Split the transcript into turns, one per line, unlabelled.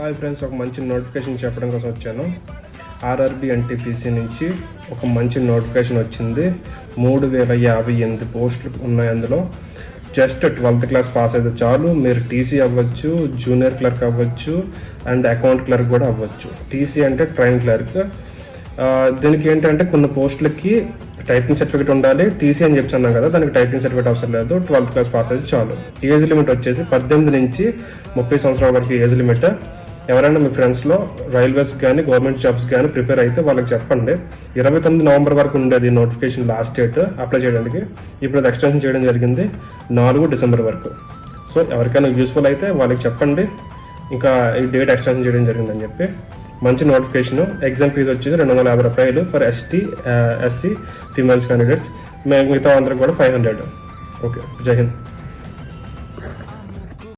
Hi friends, ఒక మంచి notification చెప్పడం కోసం వచ్చాను. ఆర్ఆర్బి ఎన్టీపీసీ నుంచి ఒక మంచి నోటిఫికేషన్ వచ్చింది. 3058 పోస్టులు ఉన్నాయి. అందులో జస్ట్ 12th క్లాస్ పాస్ అయితే చాలు. మీరు టీసీ అవ్వచ్చు, జూనియర్ క్లర్క్ అవ్వచ్చు అండ్ అకౌంట్ క్లర్క్ కూడా అవ్వచ్చు. టీసీ అంటే ట్రైన్ క్లర్క్. దీనికి ఏంటంటే కొన్ని పోస్టులకి టైపింగ్ సర్టిఫికేట్ ఉండాలి. టీసీ అని చెప్తున్నాం కదా, దానికి టైపింగ్ సర్టిఫికేట్ అవసరం లేదు. 12th క్లాస్ పాస్ అయితే చాలు. ఏజ్ లిమిట్ వచ్చేసి 18 నుంచి 30 సంవత్సరాల వరకు ఏజ్ లిమిట్. ఎవరైనా మీ ఫ్రెండ్స్లో రైల్వేస్ కానీ గవర్నమెంట్ జాబ్స్ కానీ ప్రిపేర్ అయితే వాళ్ళకి చెప్పండి. 29 నవంబర్ వరకు ఉండేది నోటిఫికేషన్ లాస్ట్ డేట్ అప్లై చేయడానికి. ఇప్పుడు అది ఎక్స్టెన్షన్ చేయడం జరిగింది 4 డిసెంబర్ వరకు. సో ఎవరికైనా యూస్ఫుల్ అయితే వాళ్ళకి చెప్పండి, ఇంకా ఈ డేట్ ఎక్స్టెన్షన్ చేయడం జరిగిందని చెప్పి. మంచి నోటిఫికేషన్. ఎగ్జామ్ ఫీజు వచ్చేది 250 రూపాయలు for ST, SC, females candidates. మిగతా అందరికి కూడా 500. ఓకే, జై హింద్.